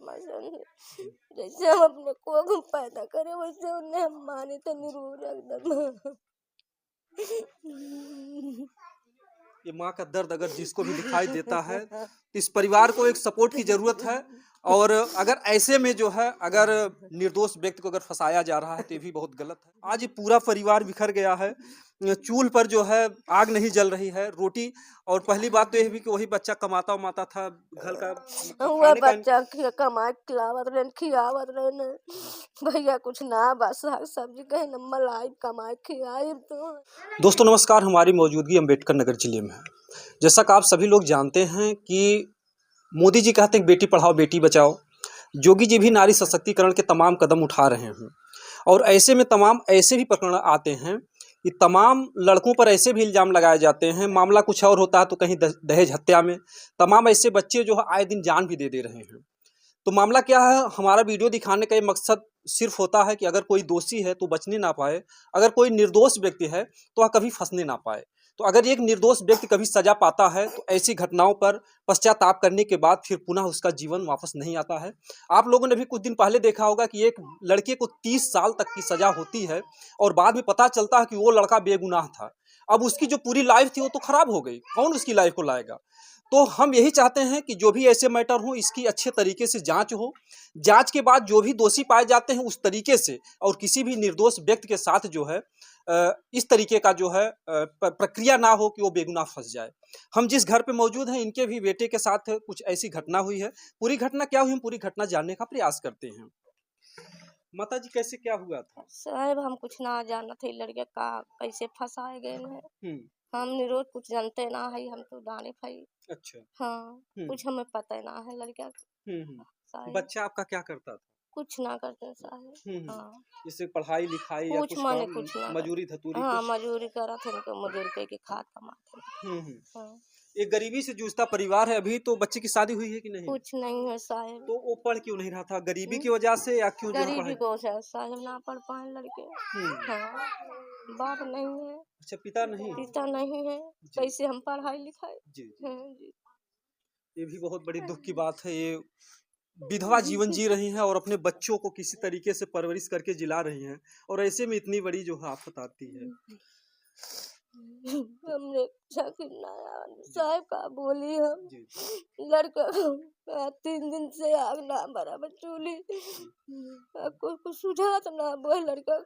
परमात्मा से जैसे हम अपने को पैदा करे वैसे उन्हें हम माने तो निरूर एकदम। ये माँ का दर्द अगर जिसको भी दिखाई देता है, इस परिवार को एक सपोर्ट की जरूरत है। और अगर ऐसे में जो है, अगर निर्दोष व्यक्ति को अगर फंसाया जा रहा है तो ये भी बहुत गलत है। आज ये पूरा परिवार बिखर गया है। चूल्ह पर जो है आग नहीं जल रही है, रोटी। और पहली बात तो ये भी कि वही बच्चा कमाता उमाता था घर का, मतलब वह खाने का। बच्चा कमा खिलावत रहे खियावत रहे भैया कुछ ना बस साग सब्जी कहे न मलाई कमाए खियाए। तो दोस्तों नमस्कार, हमारी मौजूदगी अम्बेडकर नगर जिले में है। जैसा कि आप सभी लोग जानते हैं कि मोदी जी कहते हैं बेटी पढ़ाओ बेटी बचाओ। योगी जी भी नारी सशक्तिकरण के तमाम कदम उठा रहे हैं। और ऐसे में तमाम ऐसे भी प्रकरण आते हैं कि तमाम लड़कों पर ऐसे भी इल्ज़ाम लगाए जाते हैं, मामला कुछ और होता है तो कहीं दहेज हत्या में तमाम ऐसे बच्चे जो है आए दिन जान भी दे रहे हैं। तो मामला क्या है, हमारा वीडियो दिखाने का ये मकसद सिर्फ होता है कि अगर कोई दोषी है तो बचने ना पाए, अगर कोई निर्दोष व्यक्ति है तो वह कभी फंसने ना पाए। तो अगर एक निर्दोष व्यक्ति कभी सजा पाता है तो ऐसी घटनाओं पर पश्चाताप करने के बाद फिर पुनः उसका जीवन वापस नहीं आता है। आप लोगों ने भी कुछ दिन पहले देखा होगा कि एक लड़के को 30 साल तक की सजा होती है और बाद में पता चलता है कि वो लड़का बेगुनाह था। अब उसकी जो पूरी लाइफ थी वो तो खराब हो गई, कौन उसकी लाइफ को लाएगा। तो हम यही चाहते हैं कि जो भी ऐसे मैटर हो इसकी अच्छे तरीके से जांच हो। जांच के बाद जो भी दोषी पाए जाते हैं उस तरीके से, और किसी भी निर्दोष व्यक्ति के साथ जो है इस तरीके का जो है प्रक्रिया ना हो कि वो बेगुनाह फंस जाए। हम जिस घर पे मौजूद हैं इनके भी बेटे के साथ कुछ ऐसी घटना हुई है। पूरी घटना क्या हुई, हम पूरी घटना जानने का प्रयास करते हैं। माता जी कैसे क्या हुआ था? साहब हम कुछ ना जाना थे लड़के का कैसे फंसाए गए हैं। हम निरोध कुछ जानते ना है, हम तो दाने भाई। अच्छा। हाँ कुछ हमें पता ना है लड़का साहब। बच्चा आपका क्या करता था? कुछ ना करते साहब। हाँ जैसे पढ़ाई लिखाई या कुछ कुछ माने काम, कुछ ना मजूरी धतूरी हाँ कुछ? मजूरी करा थे इनको मजूरी के खाद कमाते। हाँ एक गरीबी से जूझता परिवार है। अभी तो बच्चे की शादी हुई है कि नहीं? कुछ नहीं है साहब। तो वो पढ़ क्यों नहीं रहा था, गरीबी की वजह से या क्यों जो है गरीबी पढ़ाई? को साहब ना पढ़ पाए लड़के। हाँ बाप नहीं है, अच्छा, पिता नहीं? पिता नहीं है, कैसे हम पढ़ाई लिखाई। जी जी। जी ये भी बहुत बड़ी दुख की बात है। ये विधवा जीवन जी रही हैं और अपने बच्चों को किसी तरीके से परवरिश करके जिला रही हैं, और ऐसे में इतनी बड़ी जो है आफत आती है। हमने साहब का बोली हम जी लड़का 3 दिन से आग ना बराबर चूली कुछ सुझात ना बोल लड़का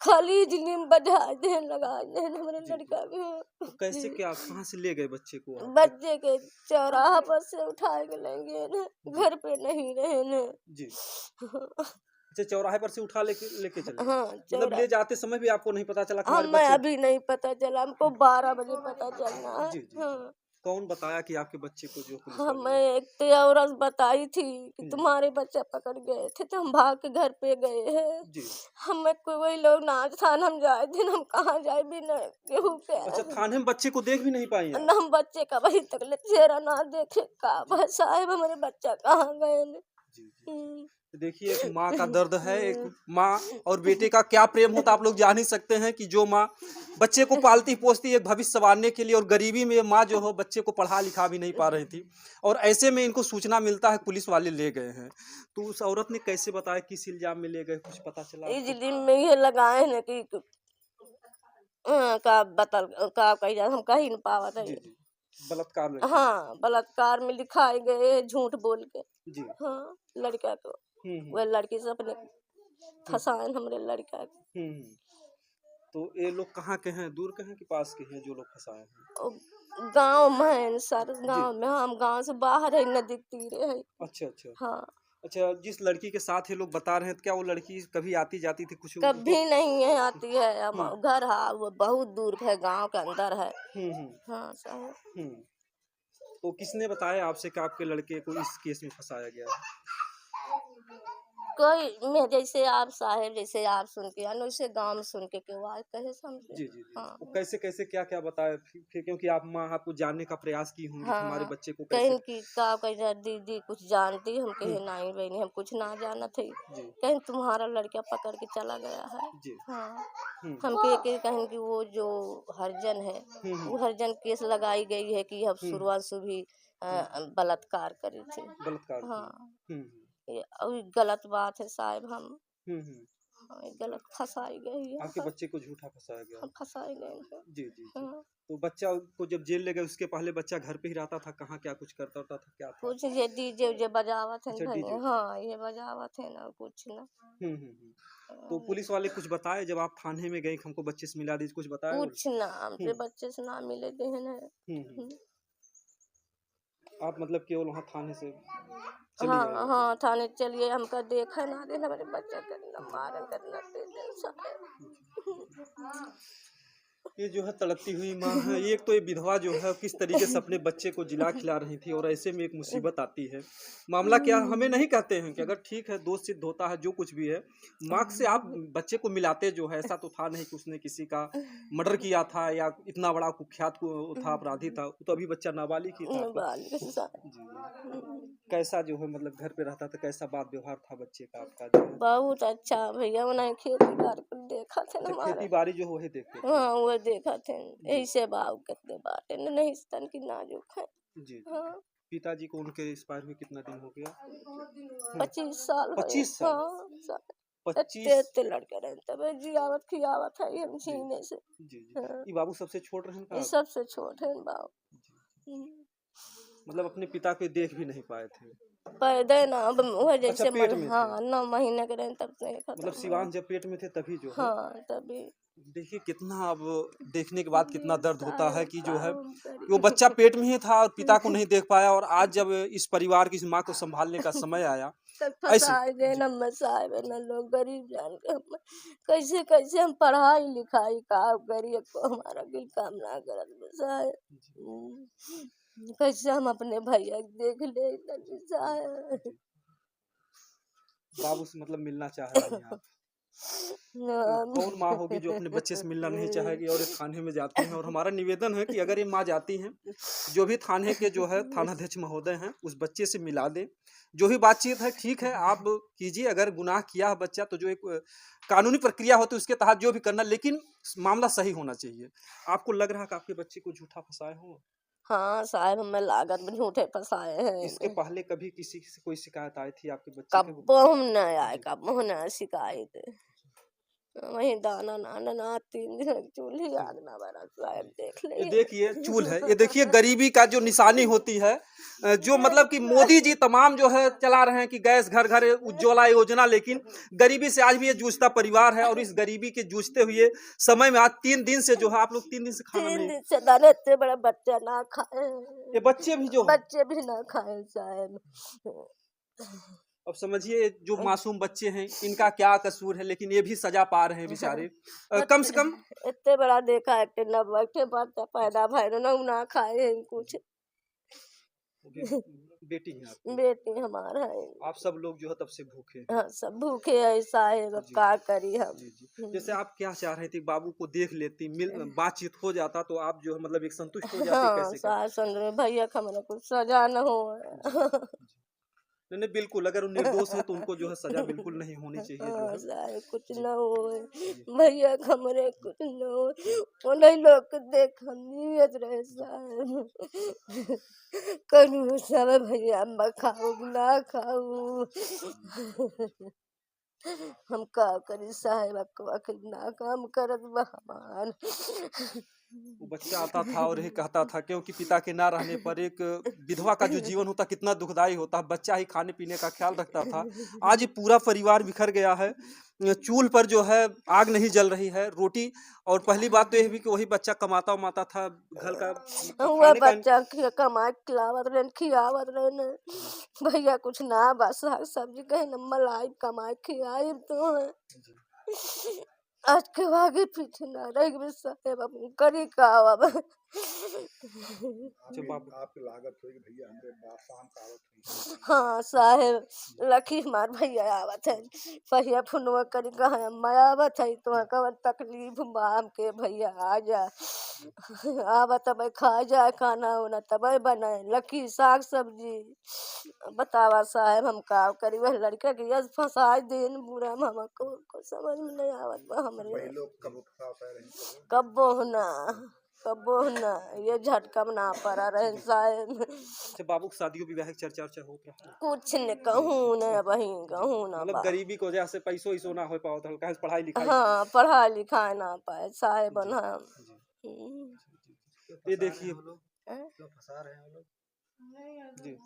खाली जिंदगी में बजा दे लगा दे हमारे जी। लड़का तो कैसे क्या, कहाँ से ले गए बच्चे को आप? बच्चे के चौराहा पर से उठा के लेंगे ना, घर पे नहीं रहे ना। जी। अच्छा, चौराहे पर से उठा लेके लेके चले? हाँ मतलब ले जाते समय भी आपको नहीं पता चला कि हमारे हमें बच्चे? अभी नहीं पता चला, हमको 12 बजे पता चलना है। जी जी जी। हाँ कौन बताया कि आपके बच्चे को जो पुलिस वाले हमें एक तो औरत बताई थी कि तुम्हारे बच्चा पकड़ गए थे, तो हम भाग के घर पे गए हैं। जी। हमें कोई लोग ना थान हम जाए थे, हम कहाँ जाए भी न केहू के। अच्छा, थाने में बच्चे को देख भी नहीं पाई आप? न हम बच्चे का वही तक ले चेहरा ना देखे का बस साहब हमारे बच्चा कहाँ गए ने। जी जी। तो देखिए, एक माँ का दर्द है। एक माँ और बेटे का क्या प्रेम होता आप लोग जान ही सकते हैं कि जो माँ बच्चे को पालती पोसती एक भविष्य संवारने के लिए, और गरीबी में माँ जो हो बच्चे को पढ़ा लिखा भी नहीं पा रही थी, और ऐसे में इनको सूचना मिलता है पुलिस वाले ले गए हैं। तो उस औरत ने कैसे बताया किस इल्जाम में ले गए, कुछ पता चला इस आपको? दिन में ये लगाए हैं कि का बतल का कही जा हम कही न पावत है। जी जी। बलात्कार में? हाँ बलात्कार में लिखाए गए झूठ बोल के। जी। हाँ लड़का को हम्म। वह लड़की से अपने फंसाए हमरे लड़का को। हम्म। तो ये लोग कहाँ के हैं, दूर के हैं कि पास के हैं जो लोग फंसाए हैं? गांव में है सर, जी। गांव में हम गांव से बाहर है, नदी के तीरे है। अच्छा अच्छा। हाँ अच्छा, जिस लड़की के साथ ये लोग बता रहे हैं, तो क्या वो लड़की कभी आती जाती थी कुछ उनको? कभी नहीं है आती है, हम घर है वो बहुत दूर है, गांव के अंदर है। हाँ सर। तो किसने बताया आपसे कि आपके लड़के को इस केस में फंसाया गया है? कोई मैं जैसे आप साहेब जैसे आप सुन के आने वैसे गांव में सुन के क्यों आए कहे समझे। जी जी जी। हाँ वो कैसे कैसे क्या क्या बताया फिर क्योंकि आप माँ, आपको जानने का प्रयास की होंगी कि हमारे हाँ बच्चे को कैसे? कहीं की का कहीं दीदी कुछ जानती, हम कहे नहीं बहनी हम कुछ ना जाना थे, कहीं तुम्हारा लड़का पकड़ के चला गया है। जी। हाँ हम कहें कि वो जो हरिजन है वो हरिजन केस लगाई गई है कि अब शुरुआत से भी बलात्कार करी थी। बलात्कार किया। हाँ, हम्म ये और गलत बात है साहब। हम हम्म। ये गलत फंसाई गई है, आपके बच्चे को झूठा फंसाया गया। हम फंसाई गए हैं। जी जी जी। हाँ, तो बच्चा को जब जेल ले गए उसके पहले बच्चा घर पे ही रहता था, कहाँ क्या कुछ करता होता था, क्या था? कुछ ये डीजे उजे बजावत है अच्छा, घर डीजे। में। हाँ, ये बजावत है ना, कुछ ना। हम्म। तो पुलिस वाले कुछ बताए जब आप थाने में गए कि हमको बच्चे से मिला दीजिए, कुछ बताया और? कुछ ना, हमसे हम्म बच्चे से ना मिले देन है। हम्म। आप मतलब केवल वहाँ थाने से चली आई हाँ वापस? हाँ, थाने चलिए, हमका देखा ना दे हमारे बच्चा करना मारन करना दे दे ये जो है तड़पती हुई माँ है। एक तो ये विधवा जो है किस तरीके से अपने बच्चे को जिला खिला रही थी और ऐसे में एक मुसीबत आती है। मामला क्या, हमें नहीं कहते हैं कि अगर ठीक है दोष सिद्ध होता है जो कुछ भी है, मार्क से आप बच्चे को मिलाते जो है, ऐसा तो था नहीं कि उसने किसी का मर्डर किया था या इतना बड़ा कुख्यात था, अपराधी था। वो तो अभी बच्चा नाबालिग ही था आपका। नाबालिग इंसान। जी। कैसा जो है मतलब घर पे रहता था, कैसा बात व्यवहार था बच्चे का आपका जो है? बहुत अच्छा भैया, उन्हें खेती बाड़ी देखा थे ना अच्छा, हमारा। खेती बाड़ी जो वही देखते थे। हाँ, वो देखा थे। जी ऐसे भाव कितने बाटे न, नहीं स्तन की नाजुक है। जी जी। हाँ, पिताजी को उनके एक्सपायर हुए कितना दिन हो गया? 25 साल हो। 25 साल? हाँ, इतने 25? इतने लड़के रहे तब जियावत खियावत है हम जी सीने से। जी जी। हाँ, ये बाबू सबसे छोट रहन ये का? सबसे छोटे हैं बाबू। जी। हम्म। मतलब अपने पिता को देख भी नहीं पाए थे? पैदे ना अब वो अच्छा, जैसे पेट में थे। हाँ, 9 महीने के रहे तब से खत्म मतलब हुआ। सिवान जब पेट में थे तभी जो है। हाँ, तभी। देखिए कितना, अब देखने के बाद कितना दर्द होता है साहब कि जो है काम वो बच्चा करी। पेट में ही था और पिता को नहीं देख पाया, और आज जब इस परिवार की, इस माँ को संभालने का समय आया तब ऐसे। फंसाए गए जी न, मसाए न लोग गरीब जान के हम कैसे कैसे हम पढ़ाई लिखाई का गरीब को हमारा बिल काम ना करत बसाए। जी कैसे हम अपने भैया के देख ले इतना जी बसाए। जी। बाबू से मतलब मिलना चाह रही हैं आप? तो कौन माँ होगी जो अपने बच्चे से मिलना नहीं चाहेगी और ये थाने में जाती हैं? और हमारा निवेदन है कि अगर ये माँ जाती हैं, जो भी थाने के जो है थानाध्यक्ष महोदय हैं उस बच्चे से मिला दें। जो भी बातचीत है ठीक है आप कीजिए, अगर गुनाह किया है बच्चा तो जो एक कानूनी प्रक्रिया होती है उसके तहत जो भी करना, लेकिन मामला सही होना चाहिए। आपको लग रहा है कि आपके बच्चे को झूठा फंसाए हो? हाँ साहब, हमें लागत में झूठे फंसाए इसके हैं। पहले कभी किसी से कोई शिकायत आई थी आपके बच्चे के? कब हम न आए, जी कब न शिकायत। वही दाना नाना ना 3 दिन चूल्ही जी आग ना बरा साहब जी। देख ये लिए। देखिए चूल है, ये देखिए गरीबी का जो निशानी होती है। जो मतलब कि मोदी जी तमाम जो है चला रहे हैं कि गैस घर घर उज्ज्वला योजना, लेकिन गरीबी से आज भी ये जूझता परिवार है, और इस गरीबी के जूझते हुए समय में आज 3 दिन से जो है आप लोग 3 दिन से खाना तीन नहीं। दिन से दाना इतने बड़ा बच्चा ना खाए। ये बच्चे भी जो है, बच्चे भी ना खाए साहब। अब समझिए जो मासूम बच्चे हैं इनका क्या कसूर है, लेकिन ये भी सजा पा रहे हैं बेचारे। कम से कम इतने बड़ा देखा है न, बैठे पड़ता पैदा भाई ना खाए कुछ। बेटी है आपकी? बेटी हमारा है। आप सब लोग जो है तब से भूखे हैं? हाँ, सब भूखे ऐसा है, अब जी का करी हम। जी जी। जैसे आप क्या चाह रही थी, बाबू को देख लेती, मिल बातचीत हो जाता तो आप जो है मतलब एक संतुष्ट हो जाती, हाँ कैसे कर? सास भैया का हमारा कुछ सजा न हो। जी जी। नहीं नहीं बिल्कुल, अगर वो निर्दोष है तो उनको जो है सजा बिल्कुल नहीं होनी चाहिए जो हाँ है। साहब, कुछ जी न हो जी भैया का हमारे, कुछ न हो। उन्हीं लोग को देख हम नियत रहे साहब। कनु सब भैया हम खाऊ ना खाऊ। हम का करी साहेब, ना काम करत बा हमार। वो बच्चा आता था और यही कहता था, क्योंकि पिता के ना रहने पर एक विधवा का जो जीवन होता कितना दुखदाई होता है। बच्चा ही खाने पीने का ख्याल रखता था, आज ये पूरा परिवार बिखर गया है। चूल्ह पर जो है आग नहीं जल रही है, रोटी। और पहली बात तो यह भी कि वही बच्चा कमाता उमाता था घर का वह खाने का। बच्चा कमा खिलावत रहे खियावत रहे न। जी भैया कुछ ना बस साग सब्जी कहे न मलाई कमाई खियाई तो है। जी। आज के आगे पीछे ना रह साहेब, अब करी का अब। जब आप आपकी लागत हुई कि भैया हमरे बात शाम का आवत हुई। हाँ साहेब, लखी हमार भैया आवत है। पहिया फुनवा करी कहा मैं आवत है तो कवन तकलीफ बाम के भैया आ जा। आवत तब खा जाए खाना उना तब बनाए लखी साग सब्जी। बतावा साहेब, हम का करी, वह लड़के के यस फंसाए दिन बुरा हमको को समझ में नहीं आवत बा हमरे। वही लोग कब उठा रही कब्बो ना कबो ना ये झटका में ना पड़ा रहे साहेब। अच्छा, बाबू की शादियों विवाह की चर्चा उर्चा होत रहा है? कुछ न कहूँ न वही कहूँ ना मतलब बा। गरीबी की वजह से पैसों इसो ना हो पाओ तो काहे से पढ़ाई लिखाई। हाँ पढ़ाई लिखाई ना पाए साहेब जी ना। जी। ये देखिए जी,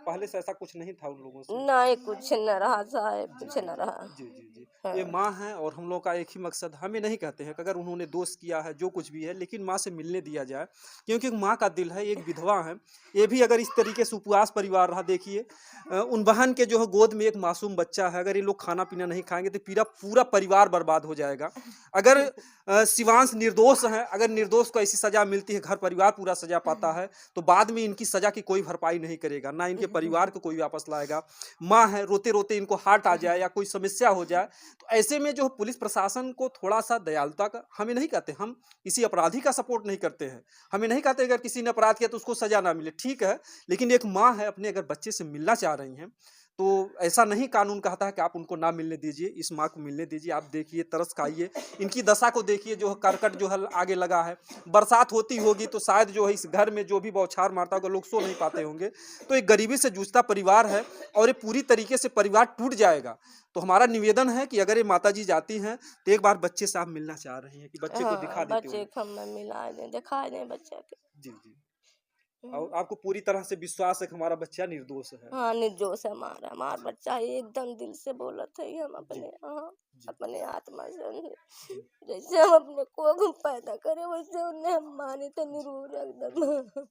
पहले से ऐसा कुछ नहीं था उन लोगों से। नहीं कुछ न रहा साहेब, कुछ न रहा। जी जी जी। हाँ। ये माँ है और हम लोग का एक ही मकसद, हमें नहीं कहते हैं कि अगर उन्होंने दोष किया है जो कुछ भी है, लेकिन माँ से मिलने दिया जाए, क्योंकि एक माँ का दिल है, एक विधवा है। ये भी अगर इस तरीके से उपवास परिवार रहा, देखिए उन बहन के जो है गोद में एक मासूम बच्चा है, अगर ये लोग खाना पीना नहीं खाएंगे तो पूरा पूरा परिवार बर्बाद हो जाएगा। अगर शिवांश निर्दोष है, अगर निर्दोष को ऐसी सजा मिलती है, घर परिवार पूरा सजा पाता है, तो बाद में इनकी सजा की कोई भरपाई नहीं करेगा, ना इनके परिवार को कोई वापस लाएगा। माँ है, रोते रोते इनको हार्ट आ जाए या कोई समस्या हो जाए, तो ऐसे में जो पुलिस प्रशासन को थोड़ा सा दयालुता का, हमें नहीं कहते, हम किसी अपराधी का सपोर्ट नहीं करते हैं, हमें नहीं कहते अगर किसी ने अपराध किया तो उसको सजा ना मिले, ठीक है, लेकिन एक माँ है, अपने अगर बच्चे से मिलना चाह रही हैं तो ऐसा नहीं कानून कहता है कि आप उनको ना मिलने दीजिए, इस माँ को मिलने दीजिए। आप देखिए, तरस खाइए, इनकी दशा को देखिए, जो करकट जो है आगे लगा है, बरसात होती होगी तो शायद जो है इस घर में जो भी बौछार मारता होगा लोग सो नहीं पाते होंगे। तो एक गरीबी से जूझता परिवार है और ये पूरी तरीके से परिवार टूट जाएगा। तो हमारा निवेदन है कि अगर ये माता जी जाती हैं तो एक बार बच्चे से आप मिलना चाह रही हैं कि बच्चे को दिखा देते बच्चे को हम मिला दें, दिखा दें बच्चे के। जी जी। और आपको पूरी तरह से विश्वास है कि हमारा बच्चा निर्दोष है। हाँ निर्दोष है हमारा, हमारा बच्चा एकदम दिल से बोलत है हम अपने, हाँ अपने आत्मा से, जैसे हम अपने को पैदा करे वैसे उन्हें हम माने तो निरूर एकदम।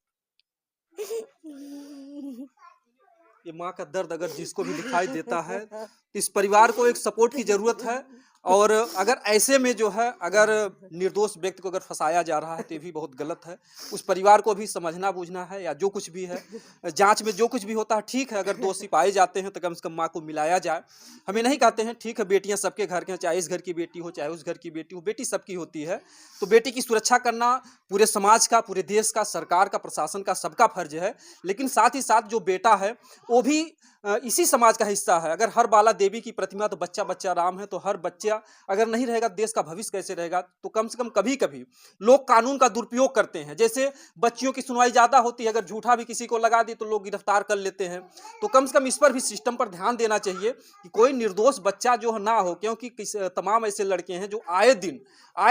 ये माँ का दर्द अगर जिसको भी दिखाई देता है, इस परिवार को एक सपोर्ट की जरूरत है। और अगर ऐसे में जो है अगर निर्दोष व्यक्ति को अगर फंसाया जा रहा है तो ये भी बहुत गलत है। उस परिवार को भी समझना बूझना है, या जो कुछ भी है जांच में जो कुछ भी होता है ठीक है, अगर दोषी पाए जाते हैं तो कम से कम माँ को मिलाया जाए। हमें नहीं कहते हैं, ठीक है बेटियां सबके घर के हैं, चाहे इस घर की बेटी हो चाहे उस घर की बेटी हो, बेटी सबकी होती है। तो बेटी की सुरक्षा करना पूरे समाज का, पूरे देश का, सरकार का, प्रशासन का, सबका फर्ज है। लेकिन साथ ही साथ जो बेटा है वो भी इसी समाज का हिस्सा है। अगर हर बाला देवी की प्रतिमा तो बच्चा बच्चा राम है, तो हर बच्चा अगर नहीं रहेगा देश का भविष्य कैसे रहेगा। तो कम से कम कभी कभी लोग कानून का दुरुपयोग करते हैं, जैसे बच्चियों की सुनवाई ज्यादा होती है, अगर झूठा भी किसी को लगा दी तो लोग गिरफ्तार कर लेते हैं। तो कम से कम इस पर भी सिस्टम पर ध्यान देना चाहिए कि कोई निर्दोष बच्चा जो ना हो, क्योंकि तमाम ऐसे लड़के हैं जो आए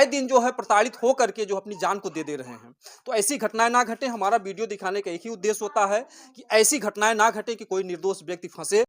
दिन जो है प्रताड़ित हो करके जो अपनी जान को दे रहे हैं। तो ऐसी घटनाएं ना घटे। हमारा वीडियो दिखाने का एक ही उद्देश्य होता है कि ऐसी घटनाएं ना घटे कि कोई निर्दोष व्यक्ति फंसे।